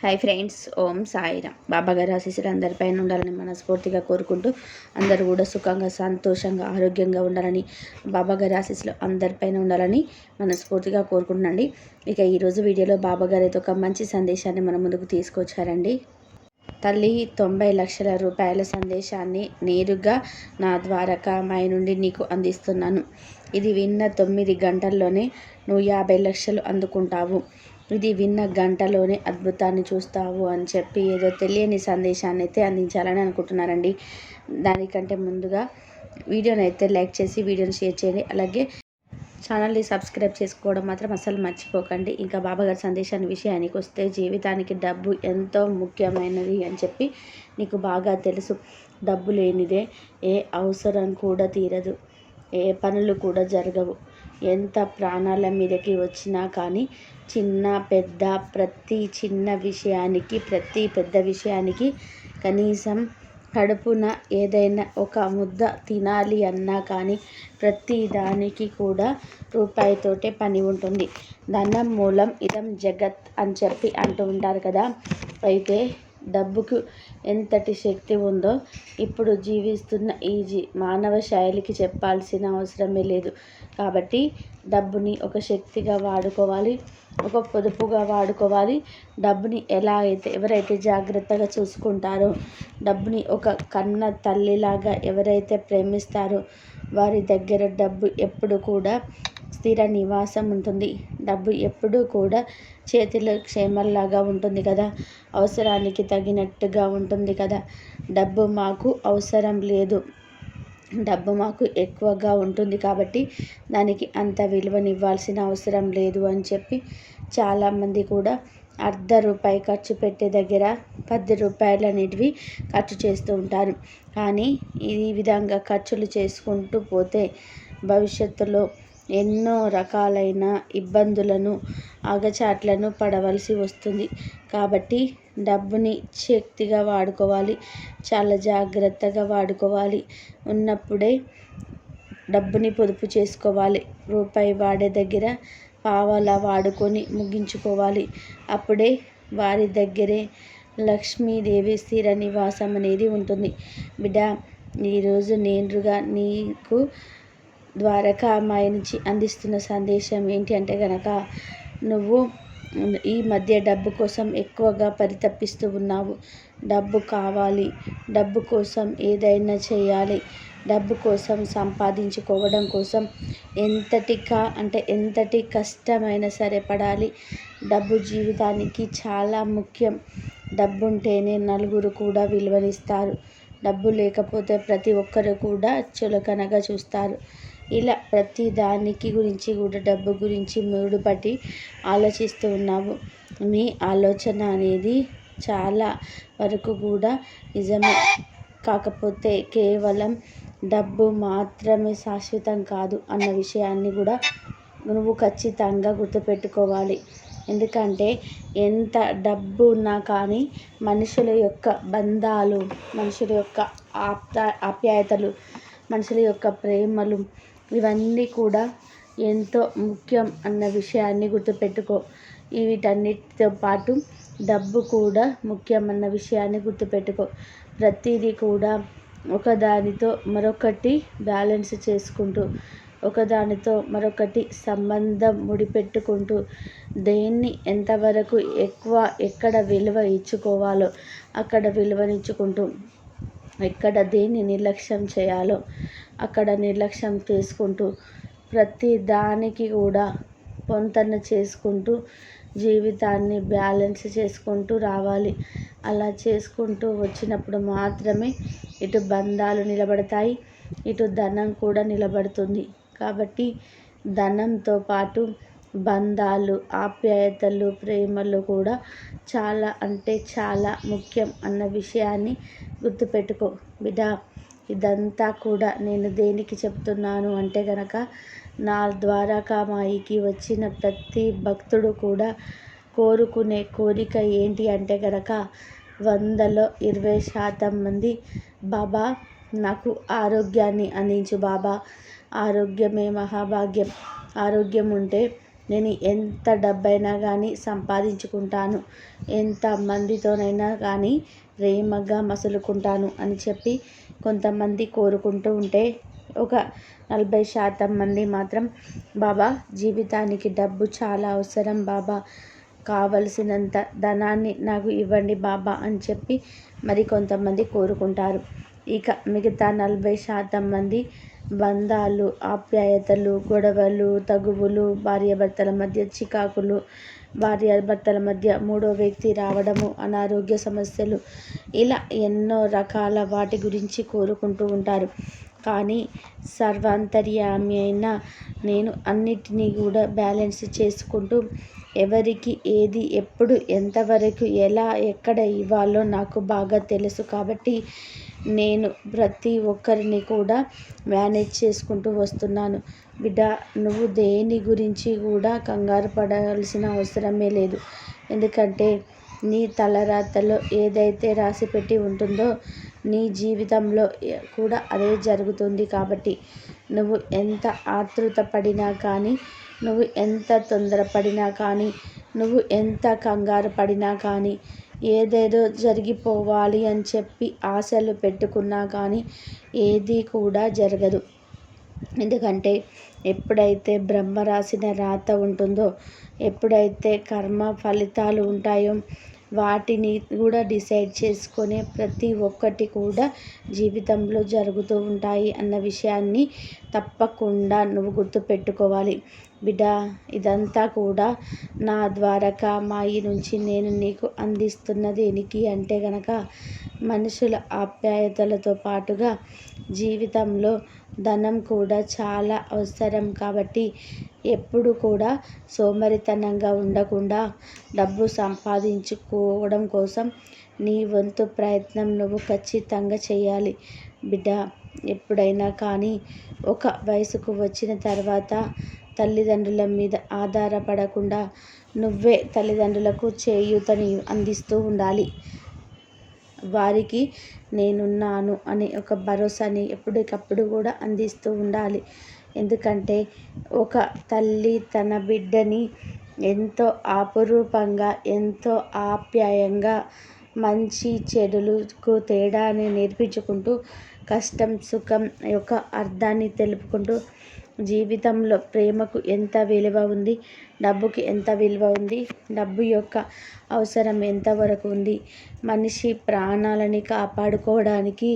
Hi friends, ఓం సాయిరామ్. బాబా గారి ఆశీస్సులు అందరిపైన ఉండాలని మనస్ఫూర్తిగా కోరుకుంటూ అందరూ కూడా సుఖంగా, సంతోషంగా, ఆరోగ్యంగా ఉండాలని, బాబా గారి ఆశీస్సులు అందరిపైన ఉండాలని మనస్ఫూర్తిగా కోరుకుంటున్నాండి. ఇక ఈరోజు వీడియోలో బాబా గారి అయితే ఒక మంచి సందేశాన్ని మన ముందుకు తీసుకొచ్చారండి. తల్లి 90 లక్షల రూపాయల సందేశాన్ని నేరుగా నా ద్వారకామాయి నుండి నీకు అందిస్తున్నాను. ఇది విన్న 9 గంటల్లోనే నువ్వు 50 లక్షలు అందుకుంటావు. ఇది విన్న గంటలోనే అద్భుతాన్ని చూస్తావు అని చెప్పి ఏదో తెలియని సందేశాన్ని అయితే అందించాలని అనుకుంటున్నారండి. దానికంటే ముందుగా వీడియోని అయితే లైక్ చేసి వీడియోని షేర్ చేయండి. అలాగే ఛానల్ని సబ్స్క్రైబ్ చేసుకోవడం మాత్రం అసలు మర్చిపోకండి. ఇంకా బాబాగారి సందేశాన్ని విషయానికి వస్తే, జీవితానికి డబ్బు ఎంతో ముఖ్యమైనది అని చెప్పి నీకు బాగా తెలుసు. డబ్బు లేనిదే ఏ అవసరం కూడా తీరదు, ఏ పనులు కూడా జరగవు. ఎంత ప్రాణాల మీదకి వచ్చినా కానీ చిన్న పెద్ద ప్రతి చిన్న విషయానికి, ప్రతి పెద్ద విషయానికి కనీసం కడుపున ఏదైనా ఒక ముద్ద తినాలి అన్నా కానీ ప్రతి దానికి కూడా రూపాయితోటే పని ఉంటుంది. ధనం మూలం ఇదం జగత్ అని చెప్పి అంటూ ఉంటారు కదా. అయితే డబ్బుకు ఎంతటి శక్తి ఉందో ఇప్పుడు జీవిస్తున్న ఈ మానవ శైలికి చెప్పాల్సిన అవసరమే లేదు. కాబట్టి డబ్బుని ఒక శక్తిగా వాడుకోవాలి, ఒక పొదుపుగా వాడుకోవాలి. డబ్బుని ఎవరైతే జాగ్రత్తగా చూసుకుంటారో, డబ్బుని ఒక కన్న తల్లిలాగా ఎవరైతే ప్రేమిస్తారో వారి దగ్గర డబ్బు ఎప్పుడు కూడా స్థిర నివాసం ఉంటుంది. డబ్బు ఎప్పుడూ కూడా చేతిలో క్షేమంలాగా ఉంటుంది కదా, అవసరానికి తగినట్టుగా ఉంటుంది కదా. డబ్బు మాకు అవసరం లేదు, డబ్బు మాకు ఎక్కువగా ఉంటుంది కాబట్టి దానికి అంత విలువనివ్వాల్సిన అవసరం లేదు అని చెప్పి చాలామంది కూడా ₹1 ఖర్చు పెట్టే దగ్గర ₹10 అనేటివి ఖర్చు చేస్తూ ఉంటారు. కానీ ఈ విధంగా ఖర్చులు చేసుకుంటూ పోతే భవిష్యత్తులో ఎన్నో రకాలైన ఇబ్బందులను, ఆగచాట్లను పడవలసి వస్తుంది. కాబట్టి డబ్బుని శక్తిగా వాడుకోవాలి, చాలా జాగ్రత్తగా వాడుకోవాలి. ఉన్నప్పుడే డబ్బుని పొదుపు చేసుకోవాలి. రూపాయి వాడే దగ్గర పావలా వాడుకొని ముగించుకోవాలి. అప్పుడే వారి దగ్గరే లక్ష్మీదేవి స్థిర నివాసం అనేది ఉంటుంది. బిడ్డ, ఈరోజు నేరుగా నీకు ద్వారకామాయి నుంచి అందిస్తున్న సందేశం ఏంటి అంటే కనుక, నువ్వు ఈ మధ్య డబ్బు కోసం ఎక్కువగా పరితపిస్తూ ఉన్నావు. డబ్బు కావాలి, డబ్బు కోసం ఏదైనా చేయాలి, డబ్బు కోసం సంపాదించుకోవడం కోసం ఎంతటి కష్టమైనా సరే పడాలి. డబ్బు జీవితానికి చాలా ముఖ్యం. డబ్బు ఉంటేనే నలుగురు కూడా విలువనిస్తారు. డబ్బు లేకపోతే ప్రతి ఒక్కరు కూడా చులకనగా చూస్తారు. ఇలా ప్రతి దానికి గురించి కూడా డబ్బు గురించి మూడుపట్టి ఆలోచిస్తూ ఉన్నావు. నీ ఆలోచన అనేది చాలా వరకు కూడా నిజమే. కాకపోతే కేవలం డబ్బు మాత్రమే శాశ్వతం కాదు అన్న విషయాన్ని కూడా నువ్వు ఖచ్చితంగా గుర్తుపెట్టుకోవాలి. ఎందుకంటే ఎంత డబ్బు ఉన్నా కానీ మనుషుల యొక్క బంధాలు, మనుషుల యొక్క ఆప్యాయతలు, మనుషుల యొక్క ప్రేమలు, ఇవన్నీ కూడా ఎంతో ముఖ్యం అన్న విషయాన్ని గుర్తుపెట్టుకో. వీటన్నిటితో పాటు డబ్బు కూడా ముఖ్యం అన్న విషయాన్ని గుర్తుపెట్టుకో. ప్రతిదీ కూడా ఒకదానితో మరొకటి బ్యాలెన్స్ చేసుకుంటూ, ఒకదానితో మరొకటి సంబంధం ముడిపెట్టుకుంటూ, దేన్ని ఎంతవరకు ఎక్కువ ఎక్కడ విలువ ఇచ్చుకోవాలో అక్కడ విలువనిచ్చుకుంటూ, ఎక్కడ దేన్ని నిర్లక్ష్యం చేయాలో అక్కడ నిర్లక్ష్యం చేసుకుంటూ, ప్రతి దానికి కూడా పొంతన చేసుకుంటూ జీవితాన్ని బ్యాలెన్స్ చేసుకుంటూ రావాలి. అలా చేసుకుంటూ వచ్చినప్పుడు మాత్రమే ఇటు బంధాలు నిలబడతాయి, ఇటు ధనం కూడా నిలబడుతుంది. కాబట్టి ధనంతో పాటు బంధాలు, ఆప్యాయతలు, ప్రేమలు కూడా చాలా ముఖ్యం అన్న విషయాన్ని గుర్తుపెట్టుకో. బిడ్డ, ఇదంతా కూడా నేను దేనికి చెప్తున్నాను అంటే కనుక, నా ద్వారకామాయికి వచ్చిన ప్రతి భక్తుడు కూడా కోరుకునే కోరిక ఏంటి అంటే కనుక, 100లో 20% మంది, బాబా నాకు ఆరోగ్యాన్ని అందించు బాబా, ఆరోగ్యమే మహాభాగ్యం, ఆరోగ్యం ఉంటే నేను ఎంత డబ్బైనా కానీ సంపాదించుకుంటాను, ఎంత మందితోనైనా కానీ ప్రేమగా మసులుకుంటాను అని చెప్పి కొంతమంది కోరుకుంటూ ఉంటే, ఒక 40% మంది మాత్రం బాబా జీవితానికి డబ్బు చాలా అవసరం బాబా, కావలసినంత ధనాన్ని నాకు ఇవ్వండి బాబా అని చెప్పి మరి కొంతమంది కోరుకుంటారు. ఇక మిగతా 40% మంది బంధాలు, ఆప్యాయతలు, గొడవలు, తగువులు, భార్యాభర్తల మధ్య చికాకులు, భార్యాభర్తల మధ్య మూడో వ్యక్తి రావడము, అనారోగ్య సమస్యలు, ఇలా ఎన్నో రకాల వాటి గురించి కోరుకుంటూ ఉంటారు. కానీ సర్వాంతర్యామి అయిన నేను అన్నిటినీ కూడా బ్యాలెన్స్ చేసుకుంటూ, ఎవరికి ఏది ఎప్పుడు ఎంతవరకు ఎలా ఎక్కడ ఇవ్వాలో నాకు బాగా తెలుసు. కాబట్టి నేను ప్రతి ఒక్కరిని కూడా మేనేజ్ చేసుకుంటూ వస్తున్నాను. బిడ్డ, నువ్వు దేని గురించి కూడా కంగారు పడాల్సిన అవసరమే లేదు. ఎందుకంటే నీ తలరాతలో ఏదైతే రాసిపెట్టి ఉంటుందో నీ జీవితంలో కూడా అదే జరుగుతుంది. కాబట్టి నువ్వు ఎంత ఆతృత పడినా కానీ, నువ్వు ఎంత తొందరపడినా కానీ, నువ్వు ఎంత కంగారు పడినా కానీ, ఏదేదో జరిగిపోవాలి అని చెప్పి ఆశలు పెట్టుకున్నా కానీ ఏది కూడా జరగదు. ఎందుకంటే ఎప్పుడైతే బ్రహ్మ రాసిన రాత ఉంటుందో, ఎప్పుడైతే కర్మ ఫలితాలు ఉంటాయో, వాటిని కూడా డిసైడ్ చేసుకునే ప్రతి ఒక్కటి కూడా జీవితంలో జరుగుతూ ఉంటాయి అన్న విషయాన్ని తప్పకుండా నువ్వు గుర్తుపెట్టుకోవాలి. బిడ్డ, ఇదంతా కూడా నా ద్వారకామాయి నుంచి నేను నీకు అందిస్తున్న దేనికి అంటే గనక, మనుషుల ఆప్యాయతలతో పాటుగా జీవితంలో ధనం కూడా చాలా అవసరం. కాబట్టి ఎప్పుడు కూడా సోమరితనంగా ఉండకుండా డబ్బు సంపాదించుకోవడం కోసం నీ వంతు ప్రయత్నం నువ్వు ఖచ్చితంగా చేయాలి. బిడ్డ, ఎప్పుడైనా కానీ ఒక వయసుకు వచ్చిన తర్వాత తల్లిదండ్రుల మీద ఆధారపడకుండా నువ్వే తల్లిదండ్రులకు చేయూతని అందిస్తూ ఉండాలి. వారికి నేనున్నాను అనే ఒక భరోసాని ఎప్పటికప్పుడు కూడా అందిస్తూ ఉండాలి. ఎందుకంటే ఒక తల్లి తన బిడ్డని ఎంతో అపురూపంగా, ఎంతో ఆప్యాయంగా, మంచి చెడులకు తేడాని నేర్పించుకుంటూ, కష్టం సుఖం యొక్క అర్థాన్ని తెలుపుకుంటూ, జీవితంలో ప్రేమకు ఎంత విలువ ఉంది, డబ్బుకి ఎంత విలువ ఉంది, డబ్బు యొక్క అవసరం ఎంతవరకు ఉంది, మనిషి ప్రాణాలని కాపాడుకోవడానికి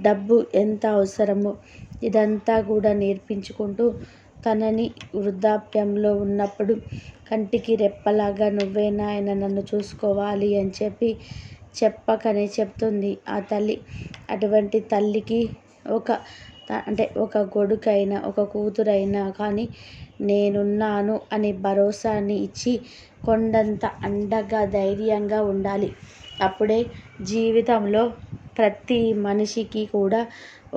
డబ్బు ఎంత అవసరమో ఇదంతా కూడా నేర్పించుకుంటూ, తనని వృద్ధాప్యంలో ఉన్నప్పుడు కంటికి రెప్పలాగా నువ్వే నాయన నన్ను చూసుకోవాలి అని చెప్పి చెప్పకనే చెప్తుంది ఆ తల్లి. అటువంటి తల్లికి ఒక కొడుకైనా, ఒక కూతురైనా కానీ నేనున్నాను అనే భరోసాని ఇచ్చి కొండంత అండగా, ధైర్యంగా ఉండాలి. అప్పుడే జీవితంలో ప్రతి మనిషికి కూడా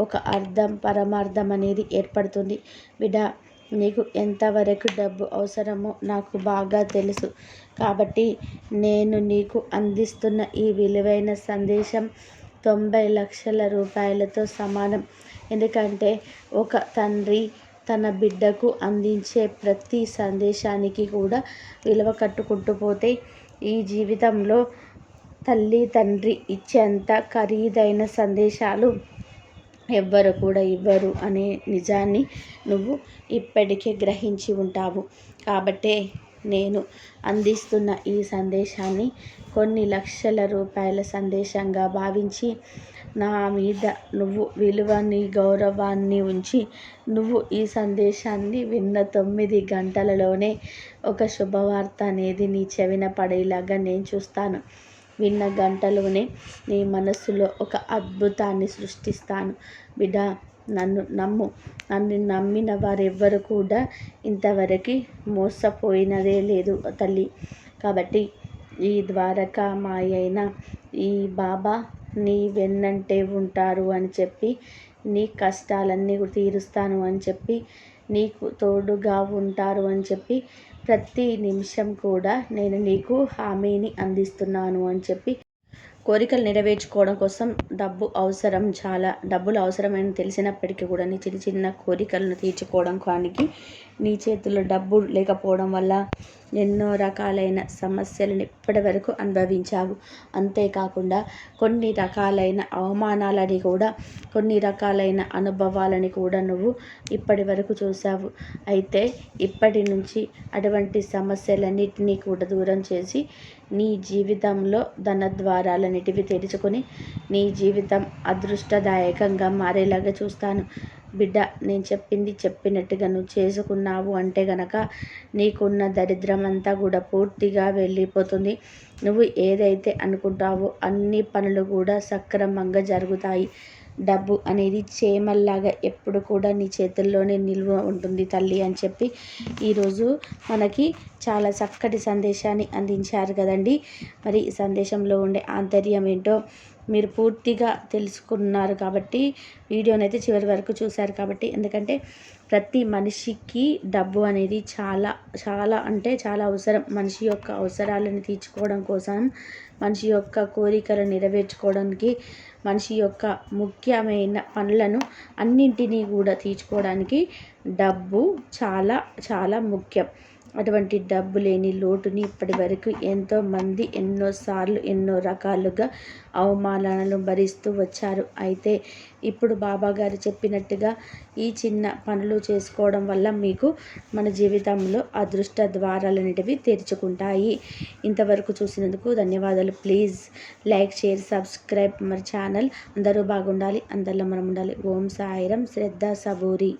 ఒక అర్థం, పరమార్థం అనేది ఏర్పడుతుంది. బిడ్డ, నీకు ఎంతవరకు డబ్బు అవసరమో నాకు బాగా తెలుసు. కాబట్టి నేను నీకు అందిస్తున్న ఈ విలువైన సందేశం 90 లక్షల రూపాయలతో సమానం. ఎందుకంటే ఒక తండ్రి తన బిడ్డకు అందించే ప్రతి సందేశానికి కూడా విలువ కట్టుకుంటూ పోతే, ఈ జీవితంలో తల్లి తండ్రి ఇచ్చేంత ఖరీదైన సందేశాలు ఎవ్వరు కూడా ఇవ్వరు అనే నిజాన్ని నువ్వు ఇప్పటికే గ్రహించి ఉంటావు. కాబట్టే నేను అందిస్తున్న ఈ సందేశాన్ని కొన్ని లక్షల రూపాయల సందేశంగా భావించి, నా మీద నువ్వు విలువని, గౌరవాన్ని ఉంచి నువ్వు ఈ సందేశాన్ని విన్న 9 గంటలలోనే ఒక శుభవార్త అనేది నీ చెవిన పడేలాగా నేను చూస్తాను. విన్న గంటలోనే నీ మనస్సులో ఒక అద్భుతాన్ని సృష్టిస్తాను. బిడ్డ, నన్ను నమ్ము. నన్ను నమ్మిన వారెవ్వరు కూడా ఇంతవరకు మోసపోయినదే లేదు తల్లి. కాబట్టి ఈ ద్వారకామాయి అయిన ఈ బాబా నీ వెన్నంటే ఉంటారు అని చెప్పి, నీ కష్టాలన్నీ తీరుస్తాను అని చెప్పి, నీకు తోడుగా ఉంటారు అని చెప్పి, ప్రతి నిమిషం కూడా నేను నీకు హామీని అందిస్తున్నాను అని చెప్పి కోరికలు నెరవేర్చుకోవడం కోసం డబ్బులు అవసరమని తెలిసినప్పటికీ కూడా నీ చిన్న చిన్న కోరికలను తీర్చుకోవడానికి నీ చేతుల్లో డబ్బు లేకపోవడం వల్ల ఎన్నో రకాలైన సమస్యలను ఇప్పటి వరకు అనుభవించావు. అంతేకాకుండా కొన్ని రకాలైన అవమానాలని కూడా, కొన్ని రకాలైన అనుభవాలని కూడా నువ్వు ఇప్పటి వరకు చూసావు. అయితే ఇప్పటి నుంచి అటువంటి సమస్యలన్నిటినీ కూడా దూరం చేసి నీ జీవితంలో ధనద్వారాలన్నిటివి తెరుచుకొని నీ జీవితం అదృష్టదాయకంగా మారేలాగా చూస్తాను. బిడ్డ, నేను చెప్పింది చెప్పినట్టుగా నువ్వు చేసుకున్నావు అంటే గనక నీకున్న దరిద్రం అంతా కూడా పూర్తిగా వెళ్ళిపోతుంది. నువ్వు ఏదైతే అనుకుంటావో అన్ని పనులు కూడా సక్రమంగా జరుగుతాయి. డబ్బు అనేది చేమల్లాగా ఎప్పుడు కూడా నీ చేతుల్లోనే నిల్వ ఉంటుంది తల్లి అని చెప్పి ఈరోజు మనకి చాలా చక్కటి సందేశాన్ని అందించారు కదండి. మరి ఈ సందేశంలో ఉండే ఆంతర్యం ఏంటో మీరు పూర్తిగా తెలుసుకున్నారు కాబట్టి, వీడియోనైతే చివరి వరకు చూశారు కాబట్టి, ఎందుకంటే ప్రతి మనిషికి డబ్బు అనేది చాలా చాలా అంటే చాలా అవసరం. మనిషి యొక్క అవసరాలను తీర్చుకోవడం కోసం, మనిషి యొక్క కోరికలను నెరవేర్చుకోవడానికి, మనిషి యొక్క ముఖ్యమైన పనులను అన్నింటినీ కూడా తీర్చుకోవడానికి డబ్బు చాలా చాలా ముఖ్యం. అటువంటి డబ్బు లేని లోటుని ఇప్పటి వరకు ఎంతోమంది ఎన్నోసార్లు ఎన్నో రకాలుగా అవమానాలను భరిస్తూ వచ్చారు. అయితే ఇప్పుడు బాబాగారు చెప్పినట్టుగా ఈ చిన్న పనులు చేసుకోవడం వల్ల మీకు మన జీవితంలో అదృష్ట ద్వారాలనేటివి తెరుచుకుంటాయి. ఇంతవరకు చూసినందుకు ధన్యవాదాలు. Please like, share, subscribe my channel. అందరూ బాగుండాలి, అందరిలో మనం ఉండాలి. ఓం సాయిరం. శ్రద్ధ సబూరి.